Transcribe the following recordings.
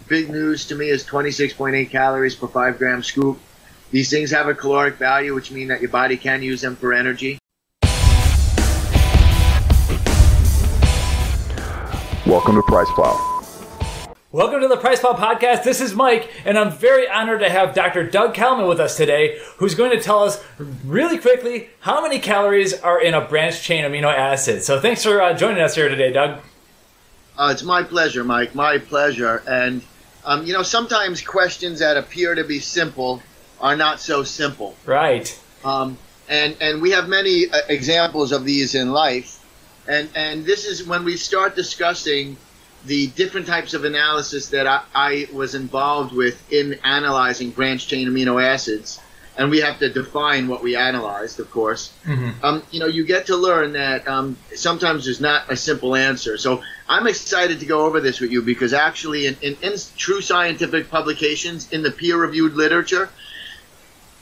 Big news to me is 26.8 calories per 5-gram scoop. These things have a caloric value, which means that your body can use them for energy. Welcome to PricePlow. Welcome to the PricePlow podcast. This is Mike, and I'm very honored to have Dr. Doug Kalman with us today, who's going to tell us really quickly how many calories are in a branched-chain amino acid. So thanks for joining us here today, Doug. It's my pleasure, Mike. My pleasure. And, sometimes questions that appear to be simple are not so simple. Right. And we have many examples of these in life. And this is when we start discussing the different types of analysis that I was involved with in analyzing branched-chain amino acids. And we have to define what we analyzed, of course. Mm-hmm. You get to learn that sometimes there's not a simple answer. So I'm excited to go over this with you because actually in true scientific publications, in the peer-reviewed literature,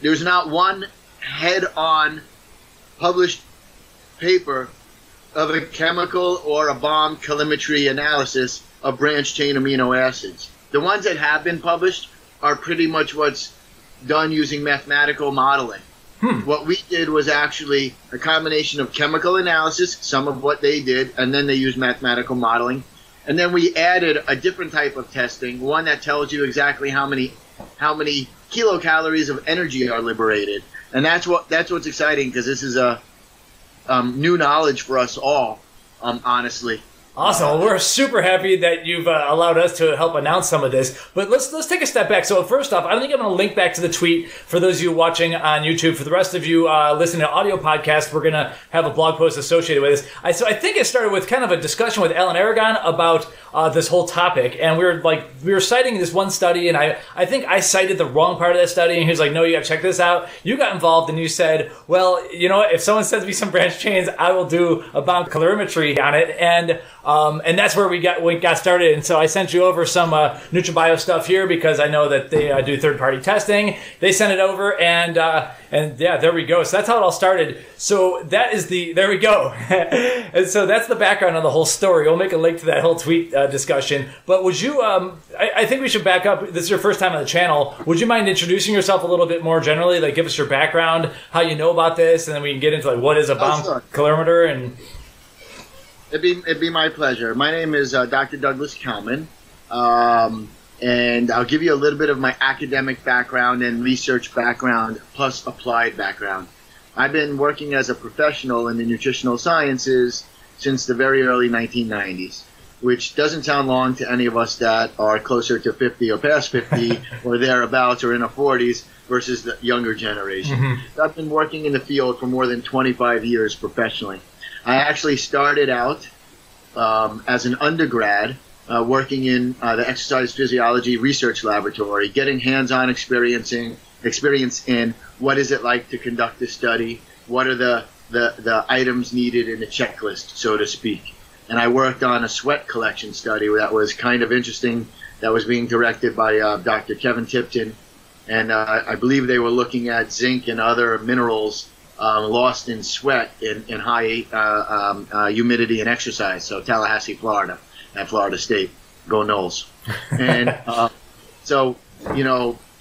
there's not one head-on published paper of a chemical or a bomb calorimetry analysis of branched-chain amino acids. The ones that have been published are pretty much what's done using mathematical modeling. What we did was actually a combination of chemical analysis, some of what they did, and then they used mathematical modeling. And then we added a different type of testing, one that tells you exactly how many kilocalories of energy are liberated. And that's what's exciting, because this is a new knowledge for us all, honestly. Awesome. Well, we're super happy that you've allowed us to help announce some of this. But let's take a step back. So first off, I think I'm going to link back to the tweet for those of you watching on YouTube. For the rest of you listening to audio podcast, we're going to have a blog post associated with this. So I think it started with kind of a discussion with Alan Aragon about this whole topic. And we were citing this one study, and I think I cited the wrong part of that study. And he was like, no, you got to check this out. You got involved and you said, well, you know, if someone sends me some branched chains, I will do a bomb calorimetry on it. And that's where we got started. And so I sent you over some NutriBio stuff here because I know that they do third-party testing. They sent it over, and yeah, there we go. So that's how it all started. So there we go. And so that's the background of the whole story. We'll make a link to that whole tweet discussion. But would you, I think we should back up. This is your first time on the channel. Would you mind introducing yourself a little bit more generally? Like, give us your background, how you know about this, and then we can get into like what is a bomb calorimeter and... It'd be my pleasure. My name is Dr. Douglas Kalman, and I'll give you a little bit of my academic background and research background plus applied background. I've been working as a professional in the nutritional sciences since the very early 1990s, which doesn't sound long to any of us that are closer to 50 or past 50 or thereabouts or in our 40s versus the younger generation. Mm-hmm. I've been working in the field for more than 25 years professionally. I actually started out as an undergrad working in the exercise physiology research laboratory, getting hands-on experience in what is it like to conduct a study, what are the items needed in the checklist, so to speak. And I worked on a sweat collection study that was kind of interesting, that was being directed by Dr. Kevin Tipton. And I believe they were looking at zinc and other minerals lost in sweat in high humidity and exercise. So Tallahassee, Florida, at Florida State. Go Noles. And so,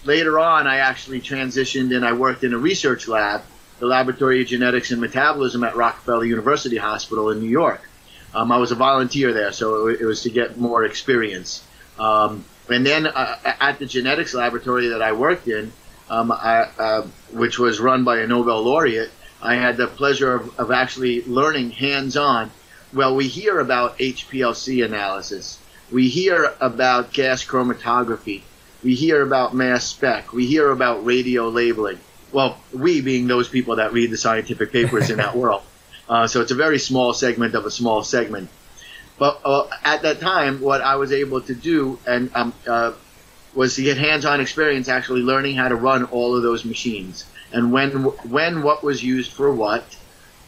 later on I actually transitioned and I worked in a research lab, the Laboratory of Genetics and Metabolism at Rockefeller University Hospital in New York. I was a volunteer there, so it was to get more experience. And then at the genetics laboratory that I worked in, which was run by a Nobel laureate, I had the pleasure of actually learning hands-on. Well, we hear about HPLC analysis. We hear about gas chromatography. We hear about mass spec. We hear about radio labeling. Well, we being those people that read the scientific papers in that world. So it's a very small segment of a small segment. But at that time, what I was able to do was to get hands-on experience actually learning how to run all of those machines and when what was used for what,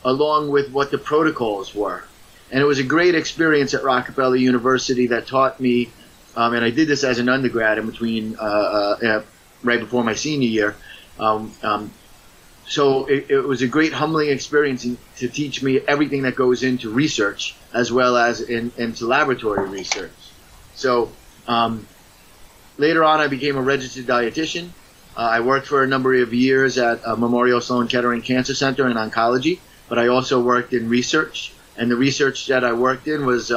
along with what the protocols were. And it was a great experience at Rockefeller University that taught me, and I did this as an undergrad in between, right before my senior year. So it was a great humbling experience to teach me everything that goes into research as well as into laboratory research. So later on, I became a registered dietitian. I worked for a number of years at Memorial Sloan Kettering Cancer Center in oncology, but I also worked in research. And the research that I worked in was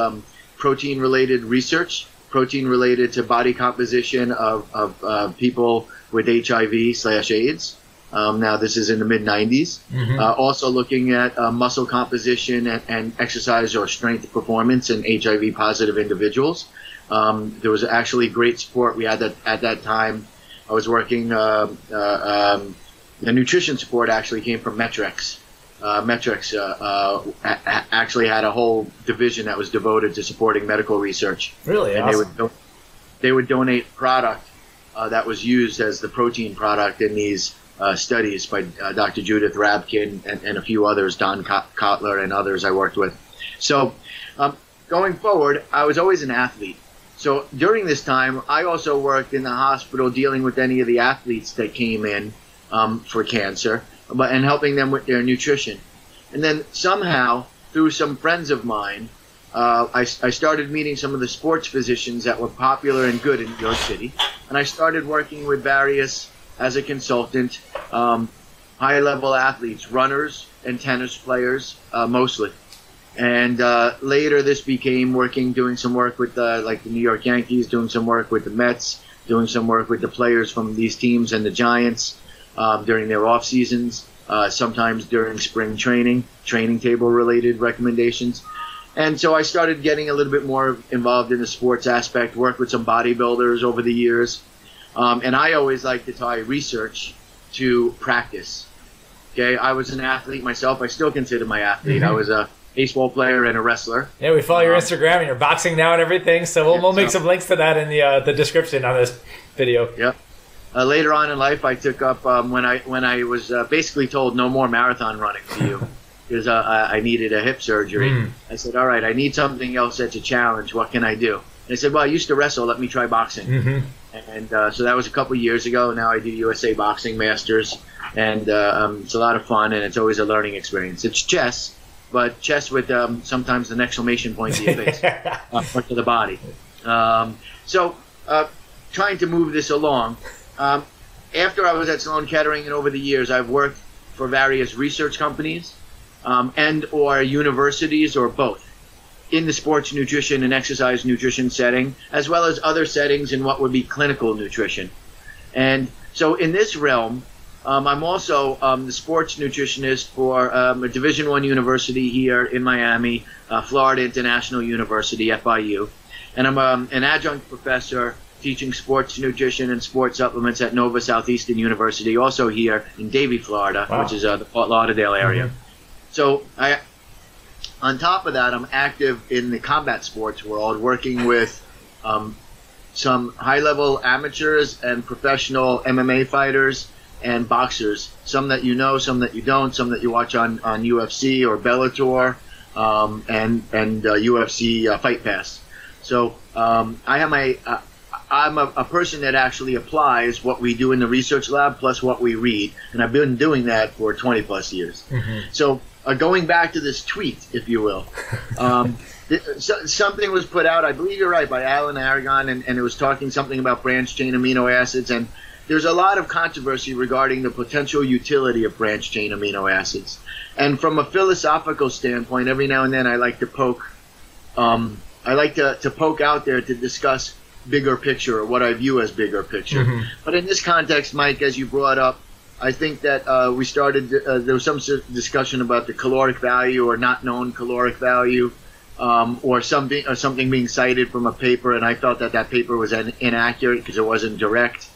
protein-related research, protein related to body composition of people with HIV/AIDS. Now, this is in the mid-90s. Also looking at muscle composition and exercise or strength performance in HIV-positive individuals. There was actually great support we had at that time. I was working, the nutrition support actually came from Metrex. Metrex actually had a whole division that was devoted to supporting medical research. Really? And awesome. they would donate product that was used as the protein product in these studies by Dr. Judith Rabkin and a few others, Don Kotler and others I worked with. So going forward, I was always an athlete. So during this time, I also worked in the hospital dealing with any of the athletes that came in for cancer, and helping them with their nutrition. And then somehow, through some friends of mine, I started meeting some of the sports physicians that were popular and good in New York City. And I started working with various, as a consultant, high-level athletes, runners and tennis players, mostly. And later this became doing some work with like the New York Yankees, doing some work with the Mets, doing some work with the players from these teams and the Giants during their off seasons, sometimes during spring training table related recommendations. And so I started getting a little bit more involved in the sports aspect, worked with some bodybuilders over the years. And I always like to tie research to practice. Okay, I was an athlete myself. I still consider my athlete. I was a baseball player and a wrestler. Yeah, we follow your Instagram and you're boxing now and everything. So we'll make some links to that in the description on this video. Yep. Later on in life, I took up when I was basically told no more marathon running for you because I needed a hip surgery. I said, all right, I need something else that's a challenge. What can I do? They said, well, I used to wrestle. Let me try boxing. And so that was a couple years ago. Now I do USA Boxing Masters, and it's a lot of fun, and it's always a learning experience. It's chess, but chess with sometimes an exclamation point to your face, or to the body. So trying to move this along. After I was at Sloan Kettering and over the years, I've worked for various research companies and or universities or both in the sports nutrition and exercise nutrition setting, as well as other settings in what would be clinical nutrition. And so in this realm, I'm also the sports nutritionist for a Division I university here in Miami, Florida International University, FIU. And I'm an adjunct professor teaching sports nutrition and sports supplements at Nova Southeastern University, also here in Davie, Florida, which is the Fort Lauderdale area. So on top of that, I'm active in the combat sports world, working with some high-level amateurs and professional MMA fighters and boxers, some that you know, some that you don't, some that you watch on UFC or Bellator and UFC Fight Pass. So I'm a person that actually applies what we do in the research lab plus what we read, and I've been doing that for 20 plus years. So going back to this tweet, if you will, something was put out, I believe you're right, by Alan Aragon, and it was talking something about branched-chain amino acids, and there's a lot of controversy regarding the potential utility of branched-chain amino acids. And from a philosophical standpoint, every now and then I like to poke, to poke out there to discuss bigger picture, or what I view as bigger picture. But in this context, Mike, as you brought up, I think that we started, there was some discussion about the caloric value or not known caloric value, or something being cited from a paper, and I thought that paper was inaccurate because it wasn't direct.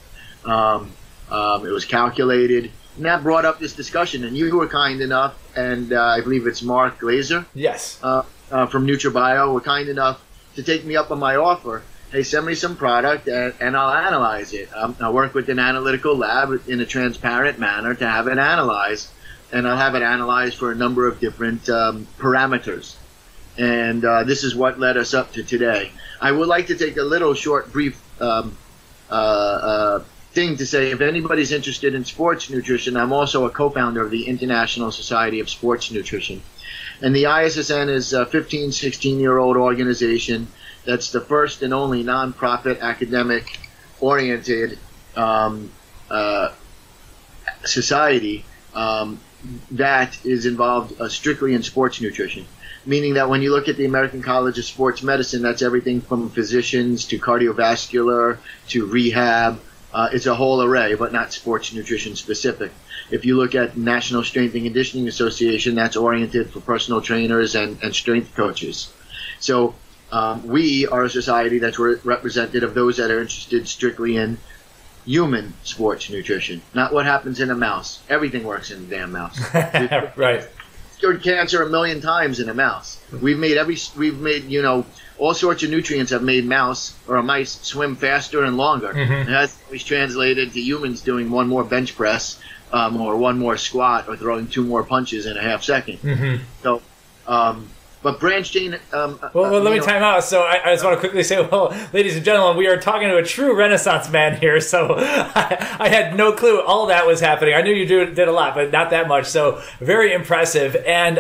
It was calculated. And that brought up this discussion, and you were kind enough, and I believe it's Mark Glazer, yes, from NutriBio, were kind enough to take me up on my offer. Hey, send me some product and I'll analyze it. I'll work with an analytical lab in a transparent manner to have it analyzed, and I'll have it analyzed for a number of different parameters. And this is what led us up to today. I would like to take a little short, brief thing to say. If anybody's interested in sports nutrition, I'm also a co-founder of the International Society of Sports Nutrition. And the ISSN is a 15, 16-year-old organization that's the first and only nonprofit academic oriented society that is involved strictly in sports nutrition. Meaning that when you look at the American College of Sports Medicine, that's everything from physicians to cardiovascular to rehab. It's a whole array, but not sports nutrition specific. If you look at National Strength and Conditioning Association, that's oriented for personal trainers and strength coaches. So we are a society that's representative of those that are interested strictly in human sports nutrition, not what happens in a mouse. Everything works in the damn mouse. Right. Cured cancer 1 million times in a mouse. We've made all sorts of nutrients have made mice swim faster and longer. And that's always translated to humans doing one more bench press or one more squat or throwing 2 more punches in a half second. So, but branched chain. Well, let me time out. So I just want to quickly say, well, ladies and gentlemen, we are talking to a true Renaissance man here. So I had no clue all that was happening. I knew you did a lot, but not that much. So very impressive. And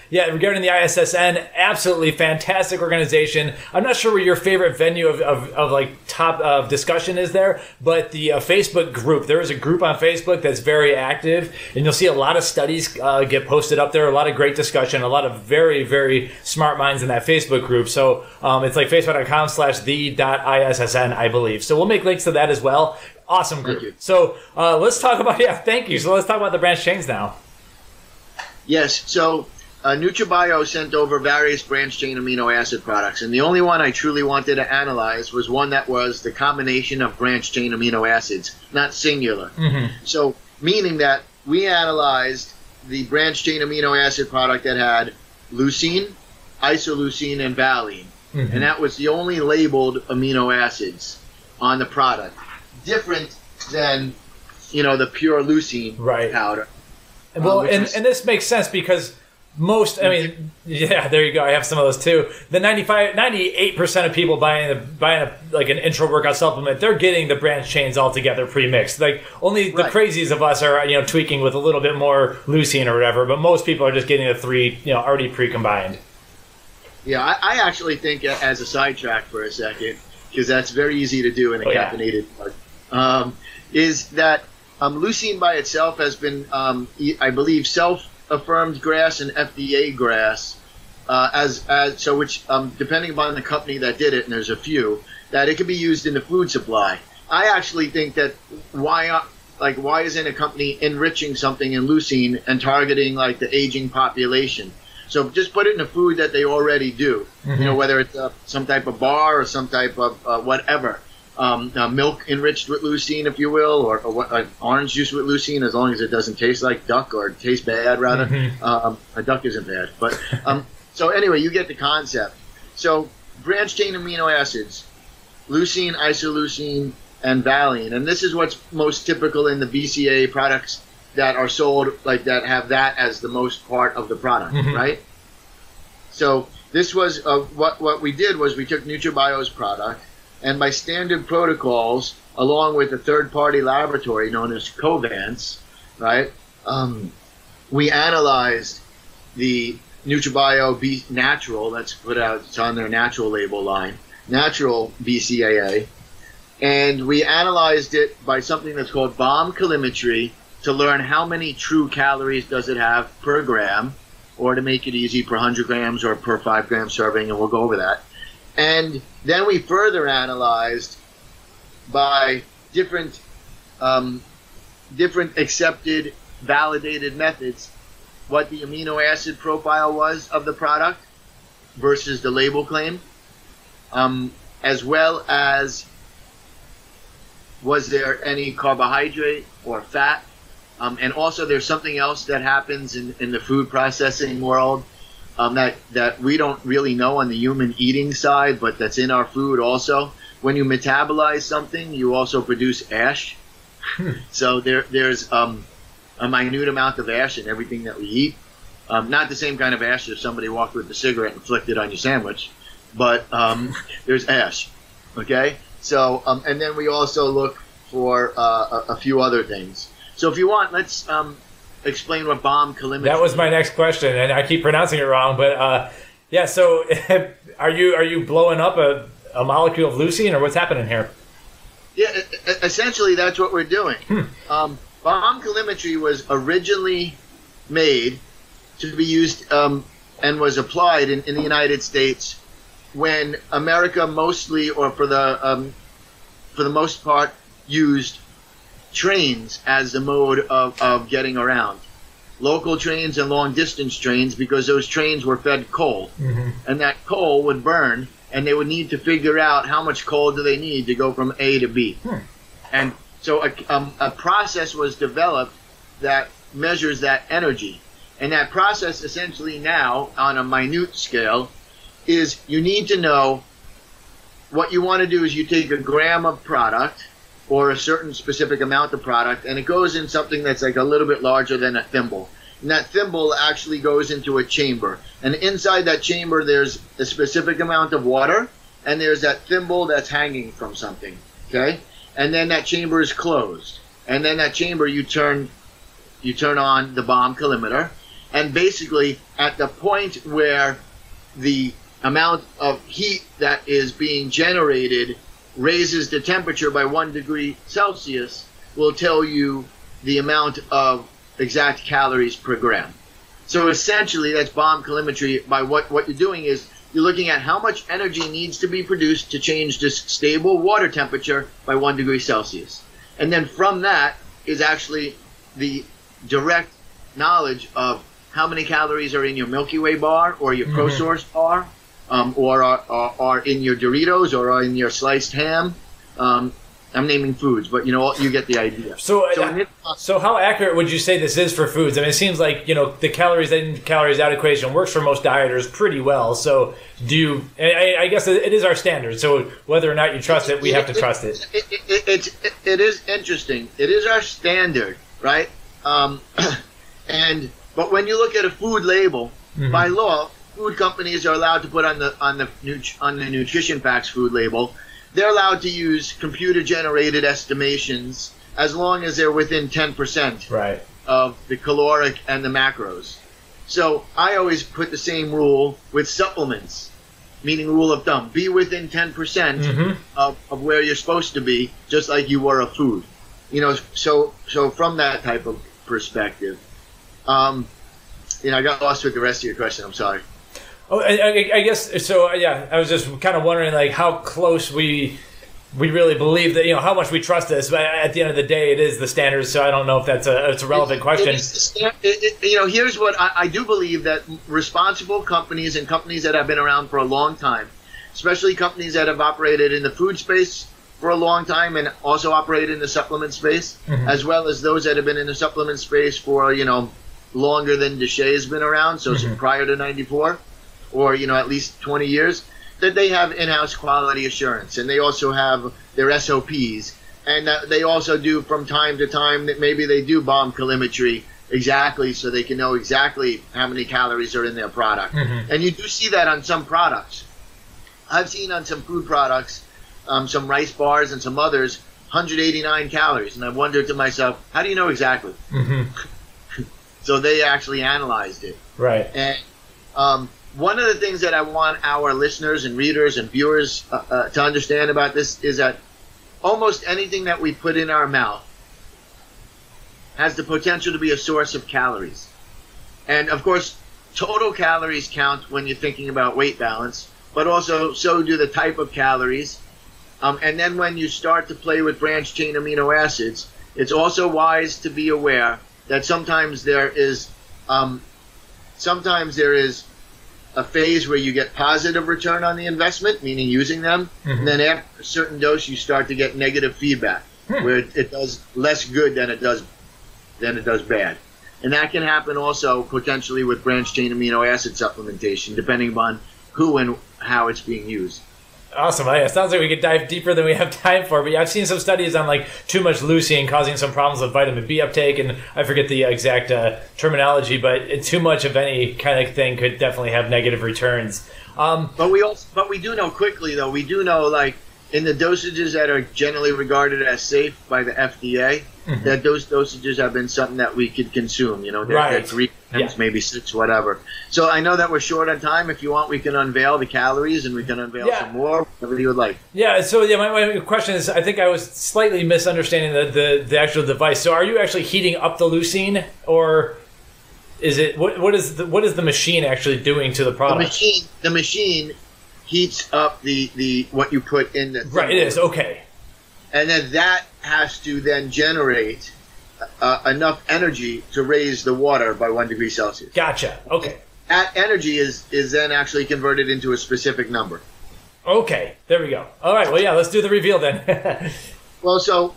yeah, regarding the ISSN, absolutely fantastic organization. I'm not sure where your favorite venue of like top discussion is there, but the Facebook group. There is a group on Facebook that's very active, and you'll see a lot of studies get posted up there. A lot of great discussion. A lot of very, very smart minds in that Facebook group. So it's like facebook.com/the.issn, I believe. So we'll make links to that as well. Awesome group. So let's talk about, thank you. So let's talk about the branched chains now. Yes. So NutriBio sent over various branched chain amino acid products. And the only one I truly wanted to analyze was one that was the combination of branched chain amino acids, not singular. So meaning that we analyzed the branched chain amino acid product that had leucine, isoleucine, and valine. And that was the only labeled amino acids on the product. Different than, the pure leucine powder. Well, and this makes sense because most, there you go. I have some of those too. The 98% of people buying like an intro workout supplement, they're getting the branched chains all together pre-mixed. Like only the crazies of us are, tweaking with a little bit more leucine or whatever. But most people are just getting the 3, already pre-combined. Yeah, I actually think, as a sidetrack for a second, because that's very easy to do in a caffeinated drug, is that leucine by itself has been, I believe, self-affirmed GRAS and FDA GRAS, which depending upon the company that did it, and there's a few, that it can be used in the food supply. I actually think that why isn't a company enriching something in leucine and targeting like the aging population? So just put it in a food that they already do, whether it's some type of bar or some type of whatever. Milk enriched with leucine, if you will, or orange juice with leucine, as long as it doesn't taste like duck or taste bad, rather. A duck isn't bad. But so anyway, you get the concept. So branched chain amino acids, leucine, isoleucine, and valine. And this is what's most typical in the BCAA products that are sold, like that have that as the most part of the product, right? So this was what we did was we took NutriBio's product, and by standard protocols, along with a third-party laboratory known as Covance, right? We analyzed the NutriBio Natural, that's put out, it's on their natural label line, natural BCAA, and we analyzed it by something that's called bomb calorimetry to learn how many true calories does it have per gram, or to make it easy, per 100 grams or per 5 gram serving, and we'll go over that. And then we further analyzed by different accepted, validated methods what the amino acid profile was of the product versus the label claim, as well as was there any carbohydrate or fat. And also there's something else that happens in the food processing world that we don't really know on the human eating side, but that's in our food also. When you metabolize something, you also produce ash. So there's a minute amount of ash in everything that we eat. Not the same kind of ash if somebody walked with a cigarette and flicked it on your sandwich, but there's ash, okay? So, and then we also look for a few other things. So if you want, let's explain what bomb calorimetry. That was my next question, and I keep pronouncing it wrong. But yeah, so are you blowing up a molecule of leucine, or what's happening here? Yeah, essentially that's what we're doing. Bomb calorimetry was originally made to be used and was applied in the United States when America mostly, or for the most part, used trains as the mode of getting around. Local trains and long distance trains, because those trains were fed coal, and that coal would burn, and they would need to figure out how much coal do they need to go from A to B. And so a process was developed that measures that energy. And that process essentially now, on a minute scale, is you need to know what you want to do is you take a gram of product or a certain specific amount of product, and it goes in something that's like a little bit larger than a thimble. And that thimble actually goes into a chamber. And inside that chamber, there's a specific amount of water, and there's that thimble that's hanging from something, okay? And then that chamber is closed. And then that chamber, you turn on the bomb calorimeter, and basically at the point where the amount of heat that is being generated raises the temperature by 1 degree Celsius, will tell you the amount of exact calories per gram. So essentially that's bomb calorimetry. By what you're doing is you're looking at how much energy needs to be produced to change this stable water temperature by 1 degree Celsius. And then from that is actually the direct knowledge of how many calories are in your Milky Way bar or your ProSource bar, or are in your Doritos or are in your sliced ham. I'm naming foods, but you get the idea. So how accurate would you say this is for foods? I mean, it seems like the calories in, calories out equation works for most dieters pretty well. So I guess it is our standard. So whether or not you trust it, we have to trust it. It is interesting. It is our standard, right? But when you look at a food label, by law, food companies are allowed to put on the nutrition facts food label. They're allowed to use computer-generated estimations as long as they're within 10% of the caloric and the macros. So I always put the same rule with supplements, meaning rule of thumb. Be within 10% of where you're supposed to be, just like you were a food. So from that type of perspective. I got lost with the rest of your question. I'm sorry. Oh, I guess so. Yeah, I was just kind of wondering, like, how close we really believe that, how much we trust this. But at the end of the day, it is the standard. So I don't know if it's a relevant question. Here's what I do believe, that responsible companies and companies that have been around for a long time, especially companies that have operated in the food space for a long time and also operated in the supplement space, as well as those that have been in the supplement space for longer than Deshay has been around, so prior to '94, or at least 20 years, that they have in-house quality assurance, and they also have their SOPs, and they also do from time to time that maybe they do bomb calorimetry exactly, so they can know exactly how many calories are in their product. And you do see that on some products. I've seen on some food products, some rice bars and some others, 189 calories, and I wondered to myself, how do you know exactly? So they actually analyzed it. Right. And one of the things that I want our listeners and readers and viewers to understand about this is that almost anything that we put in our mouth has the potential to be a source of calories. And of course, total calories count when you're thinking about weight balance, but also so do the type of calories. And then when you start to play with branched chain amino acids, it's also wise to be aware that sometimes there is a phase where you get positive return on the investment, meaning using them, and then after a certain dose you start to get negative feedback, where it does less good than it does bad. And that can happen also potentially with branched chain amino acid supplementation, depending upon who and how it's being used. Awesome. Yeah, it sounds like we could dive deeper than we have time for. But yeah, I've seen some studies on like too much leucine causing some problems with vitamin B uptake, and I forget the exact terminology, but too much of any kind of thing could definitely have negative returns. But we do know quickly, though. We do know, like, in the dosages that are generally regarded as safe by the FDA, that those dosages have been something that we could consume. You know, they're 3 grams, maybe 6, whatever. So I know that we're short on time. If you want, we can unveil the calories and we can unveil some more, whatever you would like. Yeah, so my question is, I think I was slightly misunderstanding the actual device. So are you actually heating up the leucine, or is it what is the machine actually doing to the product? The machine heats up the what you put in the right. It is okay, and then that has to then generate enough energy to raise the water by 1 degree Celsius. Gotcha. Okay. That energy is then actually converted into a specific number. Okay. There we go. All right. Well, yeah. Let's do the reveal then. Well, so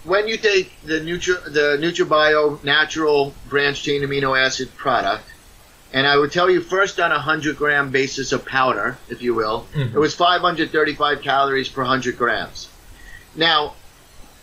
when you take the NutraBio natural branched chain amino acid product, and I would tell you first on a 100-gram basis of powder, if you will, it was 535 calories per 100 grams. Now,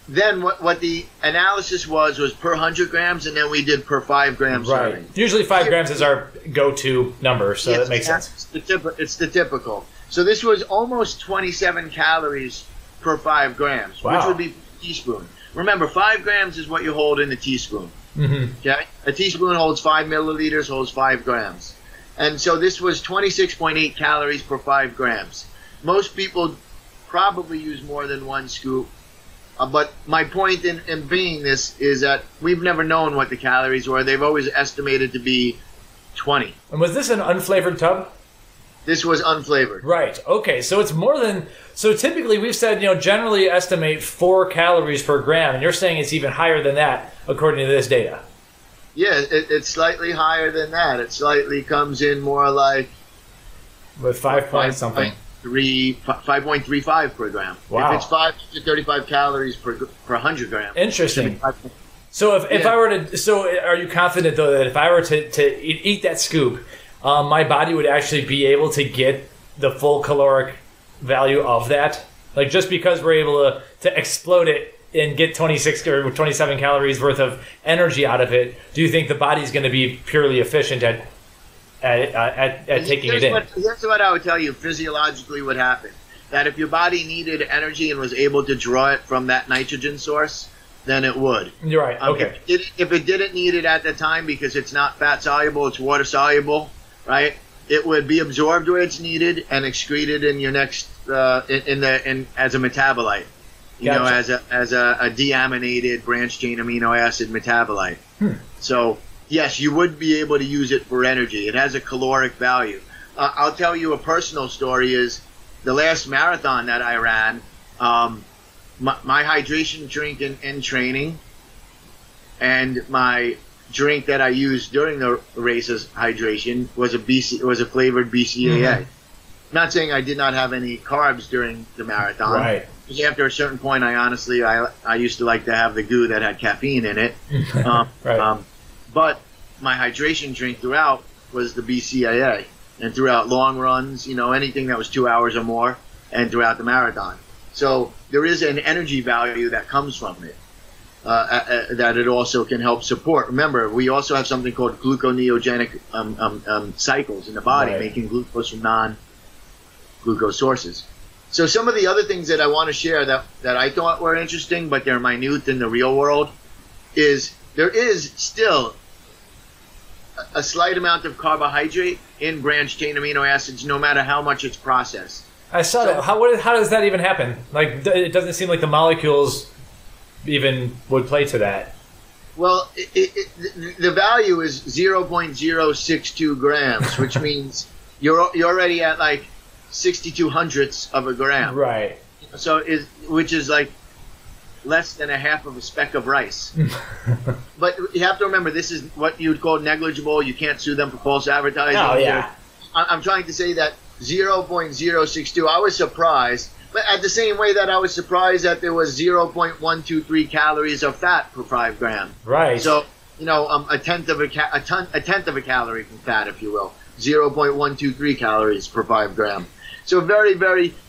then what the analysis was per 100 grams, and then we did per 5 grams serving. Usually 5 grams is our go-to number, so that makes sense. It's the typical. So this was almost 27 calories per 5 grams, which would be a teaspoon. Remember, 5 grams is what you hold in a teaspoon. Okay, a teaspoon holds 5 milliliters, holds 5 grams, and so this was 26.8 calories per 5 grams. Most people probably use more than 1 scoop, but my point in being this is that we've never known what the calories were. They've always estimated to be 20. And was this an unflavored tub? This was unflavored. Right. Okay. So it's more than. So typically we've said, generally estimate 4 calories per gram, and you're saying it's even higher than that according to this data. Yeah, it's slightly higher than that. It slightly comes in more like with 5 point something. 5.35 per gram. Wow. If it's 535 calories per 100 grams. Interesting. So if I were to, so are you confident though that if I were to eat that scoop, my body would actually be able to get the full caloric value of that? Like just because we're able to explode it and get 26 or 27 calories worth of energy out of it, do you think the body's going to be purely efficient at taking it in? Here's what I would tell you physiologically would happen. That if your body needed energy and was able to draw it from that nitrogen source, then it would. You're right. Okay. If it didn't need it at the time because it's not fat soluble, it's water soluble, right? It would be absorbed where it's needed and excreted in your next as a metabolite. You know, as a deaminated branched chain amino acid metabolite. So yes, you would be able to use it for energy. It has a caloric value. I'll tell you a personal story. Is the last marathon that I ran, my hydration drink in training, and my drink that I used during the race's hydration was a flavored BCAA. Not saying I did not have any carbs during the marathon. Right. Because after a certain point, I used to like to have the goo that had caffeine in it. Right. But my hydration drink throughout was the BCAA, and throughout long runs, anything that was 2 hours or more, and throughout the marathon. So there is an energy value that comes from it. That it also can help support. Remember, we also have something called gluconeogenic cycles in the body, making glucose from non-glucose sources. So some of the other things that I want to share that I thought were interesting, but they're minute in the real world, is there is still a slight amount of carbohydrate in branched chain amino acids, no matter how much it's processed. I saw that. How does that even happen? Like, it doesn't seem like the molecules even would play to that. Well, the value is 0.062 grams, which means you're already at like 62 hundredths of a gram. Right. So which is like less than a half of a speck of rice. But you have to remember, this is what you would call negligible. You can't sue them for false advertising. Oh, yeah. I'm trying to say that 0.062, I was surprised. But at the same way that I was surprised that there was 0.123 calories of fat per 5 grams. Right. So, a tenth of a calorie from fat, if you will. 0.123 calories per 5 gram. So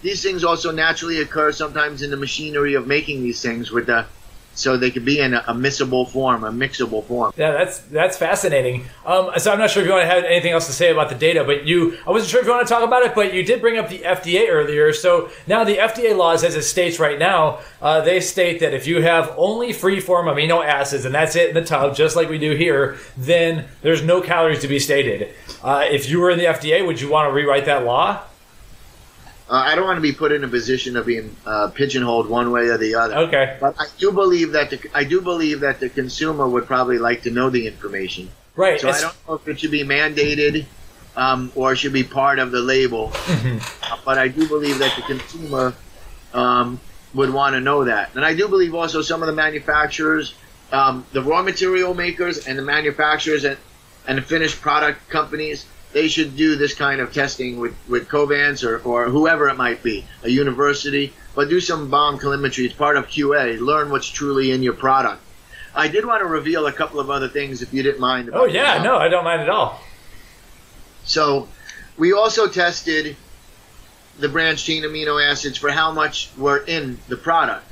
these things also naturally occur sometimes in the machinery of making these things with the so they could be in a mixable form. Yeah, that's fascinating. So I'm not sure if you want to have anything else to say about the data, but I wasn't sure if you want to talk about it, but you did bring up the FDA earlier. So now the FDA laws, as it states right now, they state that if you have only free-form amino acids, and that's it in the tub, just like we do here, then there's no calories to be stated. If you were in the FDA, would you want to rewrite that law? I don't want to be put in a position of being pigeonholed one way or the other. Okay. But I do believe that the consumer would probably like to know the information. Right. So I don't know if it should be mandated or should be part of the label. But I do believe that the consumer would want to know that. And I do believe also some of the manufacturers, the raw material makers and the manufacturers and the finished product companies, they should do this kind of testing with Covance or whoever it might be, a university, but do some bomb calorimetry. It's part of QA. Learn what's truly in your product. I did want to reveal a couple of other things, if you didn't mind. Oh, yeah. No, I don't mind at all. So we also tested the branched-chain amino acids for how much were in the product.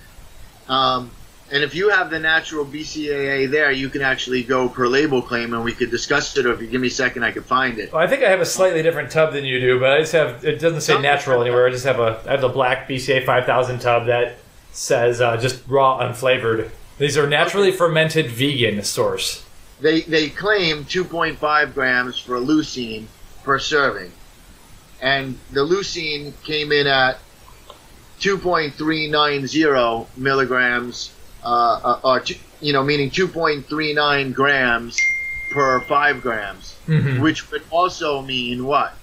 And if you have the natural BCAA there, you can actually go per label claim, and we could discuss it, or if you give me a second, I could find it. Well, I think I have a slightly different tub than you do, but I just have, it doesn't say natural anywhere. I just have I have the black BCA 5000 tub that says just raw unflavored. These are naturally fermented vegan source. They claim 2.5 grams for leucine per serving. And the leucine came in at 2.390 milligrams, meaning 2.39 grams per 5 grams, which would also mean what?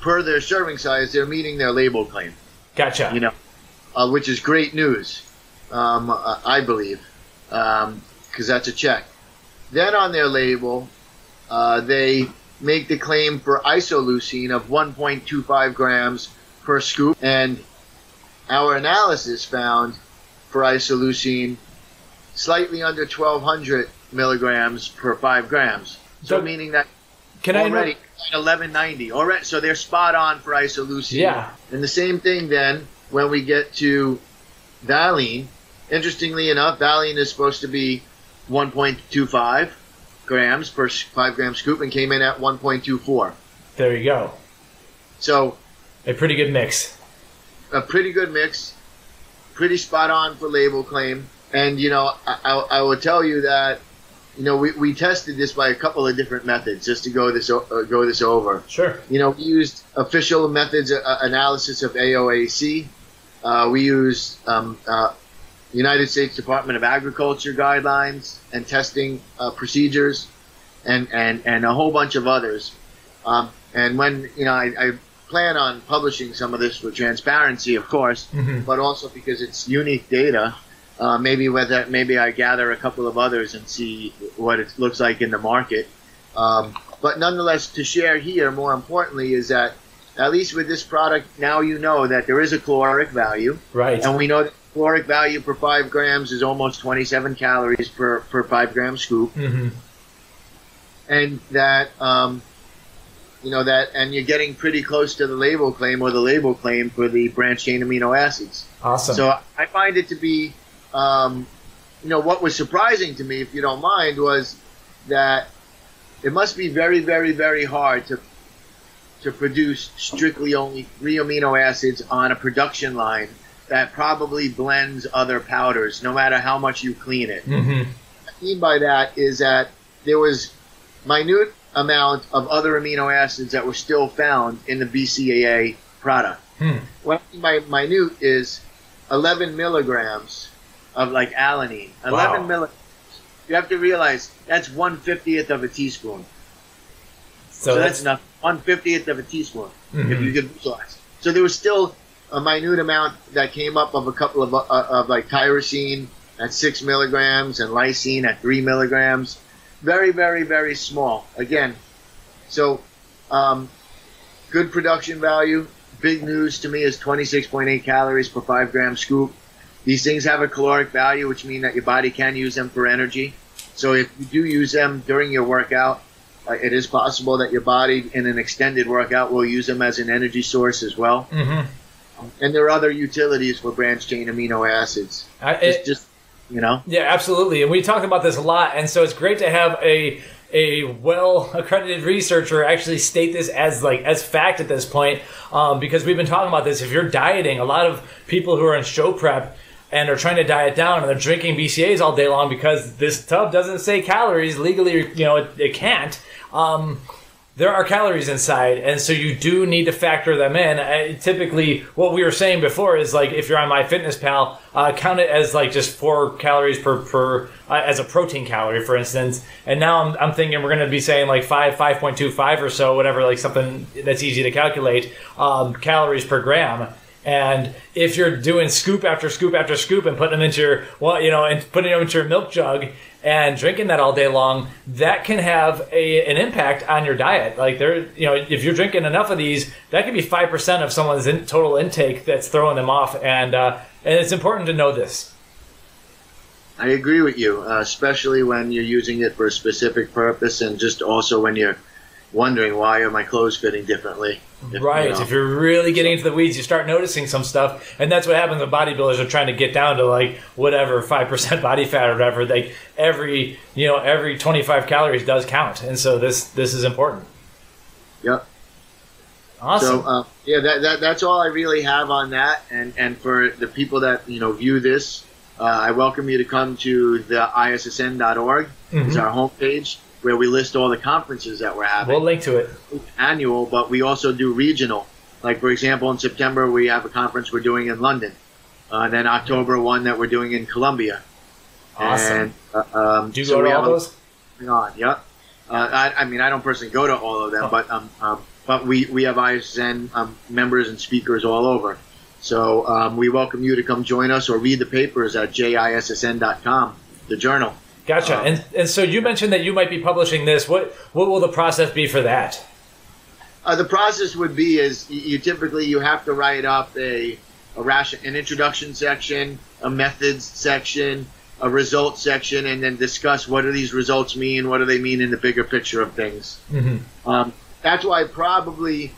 Per their serving size, they're meeting their label claim. Gotcha. Which is great news, I believe, because that's a check. Then on their label, they make the claim for isoleucine of 1.25 grams per scoop, and our analysis found for isoleucine slightly under 1,200 milligrams per 5 grams. So meaning that already at 1190. Already, so they're spot on for isoleucine. Yeah. And the same thing then when we get to Valine. Interestingly enough, Valine is supposed to be 1.25 grams per 5 gram scoop and came in at 1.24. There you go. So a pretty good mix. A pretty good mix. Pretty spot on for label claim. And, I will tell you that, we tested this by a couple of different methods just to go this over. Sure. We used official methods analysis of AOAC. We used United States Department of Agriculture guidelines and testing procedures and a whole bunch of others. And when, I plan on publishing some of this for transparency, of course, but also because it's unique data. Maybe I gather a couple of others and see what it looks like in the market. But nonetheless, to share here, more importantly, is that at least with this product, now you know that there is a caloric value. Right. And we know that the caloric value per 5 grams is almost 27 calories per 5 gram scoop. And that, and you're getting pretty close to the label claim or the label claim for the branched chain amino acids. Awesome. So I find it to be, what was surprising to me, if you don't mind, was that it must be very, very, very hard to produce strictly only 3 amino acids on a production line that probably blends other powders, no matter how much you clean it. What I mean by that is that there was minute amount of other amino acids that were still found in the BCAA product. What I mean by minute is 11 milligrams of like alanine. 11 milligrams. You have to realize that's 1/50th of a teaspoon. So that's enough. 1/50th of a teaspoon, if you could visualize. So there was still a minute amount that came up of a couple of like tyrosine at 6 milligrams and lysine at 3 milligrams. Very, very, very small. Again, so good production value. Big news to me is 26.8 calories per 5 gram scoop. These things have a caloric value, which means that your body can use them for energy. So if you do use them during your workout, it is possible that your body in an extended workout will use them as an energy source as well. And there are other utilities for branched chain amino acids. you know? Yeah, absolutely. And we talked about this a lot. And so it's great to have a well-accredited researcher actually state this as fact at this point, because we've been talking about this. If you're dieting, a lot of people who are in show prep and are trying to diet down and they're drinking BCAAs all day long because this tub doesn't say calories legally, it can't. There are calories inside, and so you do need to factor them in. Typically, what we were saying before is like if you're on MyFitnessPal, count it as like just 4 calories per as a protein calorie, for instance. And now I'm thinking we're going to be saying like 5.25 or so, whatever, like something that's easy to calculate, calories per gram. And if you're doing scoop after scoop after scoop and putting them into your milk jug and drinking that all day long, that can have an impact on your diet. Like if you're drinking enough of these, that could be 5% of someone's total intake that's throwing them off. And it's important to know this. I agree with you, especially when you're using it for a specific purpose, and just also when you're wondering, why are my clothes fitting differently? Right. If you're really getting into the weeds, you start noticing some stuff. And that's what happens when bodybuilders are trying to get down to like whatever 5% body fat or whatever. Like every 25 calories does count. And so this is important. Yep. Awesome. So that's all I really have on that. And for the people that view this, I welcome you to come to the ISSN.org. It's our homepage, where we list all the conferences that we're having. We'll link to it. Annual, but we also do regional. Like, for example, in September, we have a conference we're doing in London. And then October, one that we're doing in Colombia. Awesome. And, do you go to all those? Yep. I mean, I don't personally go to all of them, but we have ISSN members and speakers all over. So we welcome you to come join us or read the papers at jissn.com, the journal. Gotcha. And so you mentioned that you might be publishing this. What will the process be for that? The process would be you typically have to write up an introduction section, a methods section, a results section, and then discuss what do these results mean, what do they mean in the bigger picture of things. That's why probably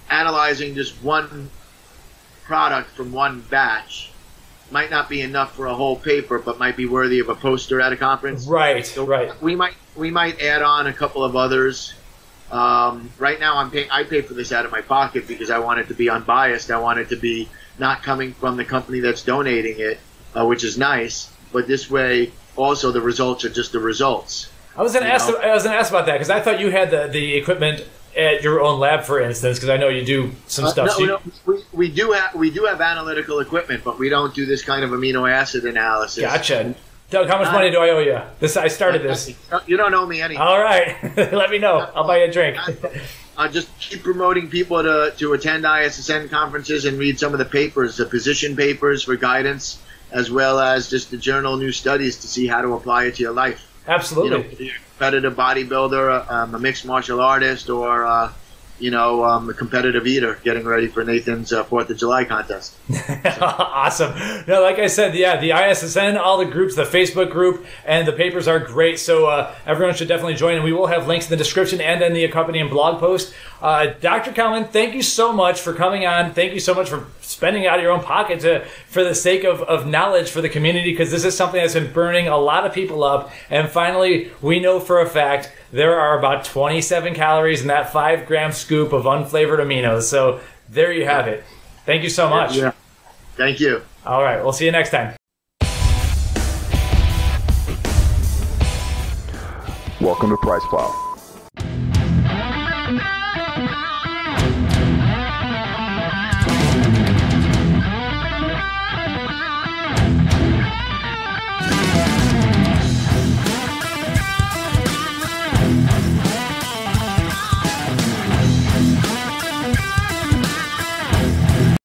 analyzing just one product from one batch might not be enough for a whole paper, but might be worthy of a poster at a conference. Right, so right. We might add on a couple of others. Right now, I pay for this out of my pocket because I want it to be unbiased. I want it to be not coming from the company that's donating it, which is nice. But this way, also the results are just the results. I was going to ask about that because I thought you had the equipment at your own lab, for instance, because I know you do some stuff. We do have analytical equipment, but we don't do this kind of amino acid analysis. Gotcha. Doug, how much money do I owe you? I started this. You don't owe me anything. All right. Let me know. I'll buy you a drink. Just keep promoting people to attend ISSN conferences and read some of the papers, the position papers for guidance, as well as just the journal new studies to see how to apply it to your life. Absolutely. Competitive bodybuilder, a mixed martial artist, or a competitive eater getting ready for Nathan's 4th of July contest. Awesome. No, like I said, the ISSN, all the groups, the Facebook group, and the papers are great. So everyone should definitely join, and we will have links in the description and in the accompanying blog post. Dr. Kalman, thank you so much for coming on. Thank you so much for spending out of your own pocket for the sake of knowledge for the community, because this is something that's been burning a lot of people up. And finally, we know for a fact there are about 27 calories in that 5-gram scoop of unflavored aminos. So there you have it. Thank you so much. Yeah. Thank you. All right. We'll see you next time. Welcome to PricePlow.